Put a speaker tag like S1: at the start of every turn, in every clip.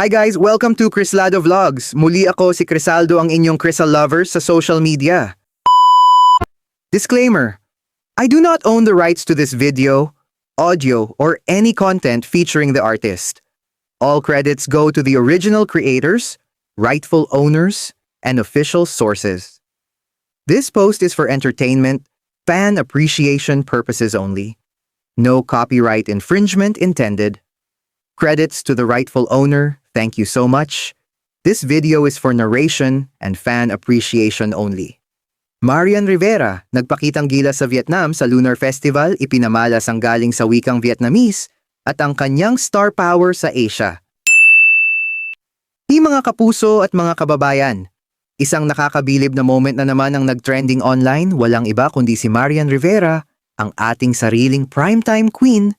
S1: Hi guys! Welcome to Crislado Vlogs. Muli ako si Crisaldo, ang inyong Crisal lover sa social media. Disclaimer: I do not own the rights to this video, audio, or any content featuring the artist. All credits go to the original creators, rightful owners, and official sources. This post is for entertainment, fan appreciation purposes only. No copyright infringement intended. Credits to the rightful owner. Thank you so much. This video is for narration and fan appreciation only. Marian Rivera, nagpakitang gilas sa Vietnam sa Lunar Festival, ipinamalas ang galing sa wikang Vietnamese at ang kanyang star power sa Asia. Mga kapuso at mga kababayan, isang nakakabilib na moment na naman ang nagtrending online, walang iba kundi si Marian Rivera, ang ating sariling primetime queen,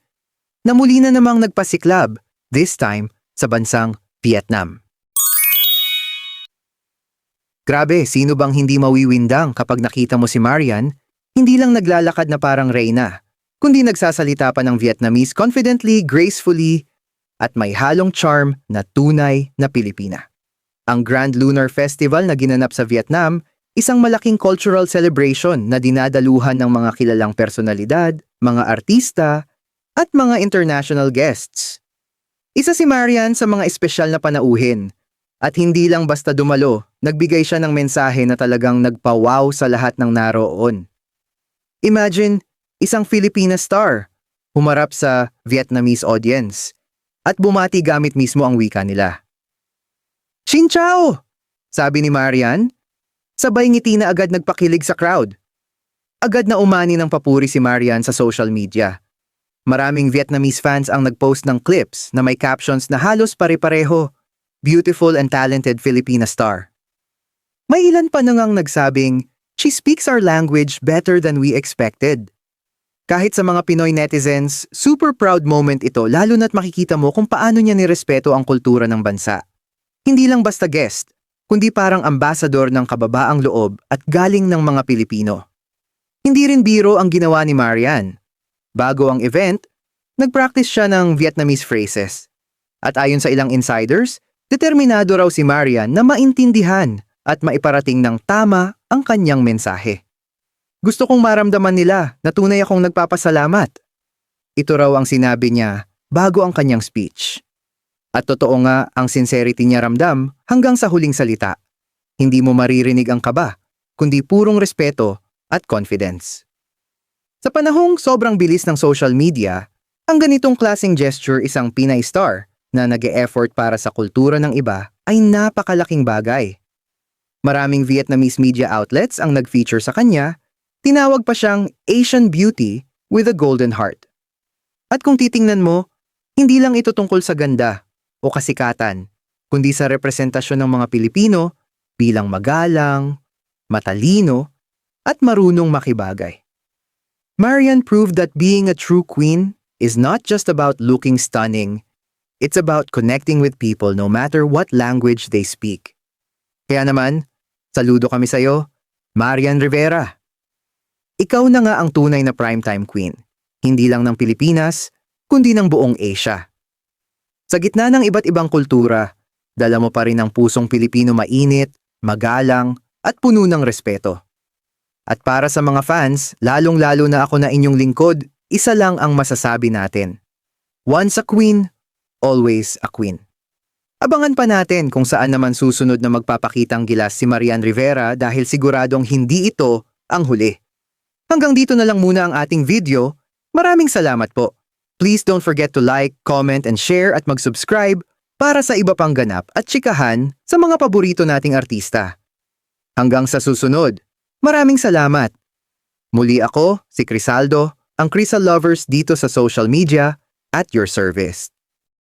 S1: na muli na namang nagpasiklab, this time sa bansang Vietnam. Grabe, sino bang hindi mawiwindang kapag nakita mo si Marian, hindi lang naglalakad na parang reyna, kundi nagsasalita pa ng Vietnamese confidently, gracefully, at may halong charm na tunay na Pilipina. Ang Grand Lunar Festival na ginanap sa Vietnam, isang malaking cultural celebration na dinadaluhan ng mga kilalang personalidad, mga artista, at mga international guests. Isa si Marian sa mga espesyal na panauhin, at hindi lang basta dumalo, nagbigay siya ng mensahe na talagang nagpawaw sa lahat ng naroon. Imagine, isang Filipina star, humarap sa Vietnamese audience, at bumati gamit mismo ang wika nila. "Xin chào!" sabi ni Marian, sabay ngiti na agad nagpakilig sa crowd. Agad na umani ng papuri si Marian sa social media. Maraming Vietnamese fans ang nagpost ng clips na may captions na halos pare-pareho, "Beautiful and talented Filipina star." May ilan pa nang nagsabing, "She speaks our language better than we expected." Kahit sa mga Pinoy netizens, super proud moment ito lalo na't makikita mo kung paano niya nirespeto ang kultura ng bansa. Hindi lang basta guest, kundi parang ambasador ng kababaang loob at galing ng mga Pilipino. Hindi rin biro ang ginawa ni Marian. Bago ang event, nag-practice siya ng Vietnamese phrases. At ayon sa ilang insiders, determinado raw si Marian na maintindihan at maiparating ng tama ang kanyang mensahe. "Gusto kong maramdaman nila na tunay akong nagpapasalamat." Ito raw ang sinabi niya bago ang kanyang speech. At totoo nga ang sincerity niya ramdam hanggang sa huling salita. Hindi mo maririnig ang kaba, kundi purong respeto at confidence. Sa panahong sobrang bilis ng social media, ang ganitong klaseng gesture isang Pinay star na nag-e-effort para sa kultura ng iba ay napakalaking bagay. Maraming Vietnamese media outlets ang nag-feature sa kanya, tinawag pa siyang Asian Beauty with a Golden Heart. At kung titingnan mo, hindi lang ito tungkol sa ganda o kasikatan, kundi sa representasyon ng mga Pilipino bilang magalang, matalino, at marunong makibagay. Marian proved that being a true queen is not just about looking stunning, it's about connecting with people no matter what language they speak. Kaya naman, saludo kami sa'yo, Marian Rivera. Ikaw na nga ang tunay na primetime queen, hindi lang ng Pilipinas, kundi ng buong Asia. Sa gitna ng iba't ibang kultura, dala mo pa rin ang pusong Pilipino mainit, magalang, at puno ng respeto. At para sa mga fans, lalong-lalo na ako na inyong lingkod, isa lang ang masasabi natin. Once a queen, always a queen. Abangan pa natin kung saan naman susunod na magpapakitang gilas si Marian Rivera dahil siguradong hindi ito ang huli. Hanggang dito na lang muna ang ating video. Maraming salamat po. Please don't forget to like, comment, and share at mag-subscribe para sa iba pang ganap at tsikahan sa mga paborito nating artista. Hanggang sa susunod. Maraming salamat. Muli ako, si Crisaldo, ang Crisal Lovers dito sa social media at your service.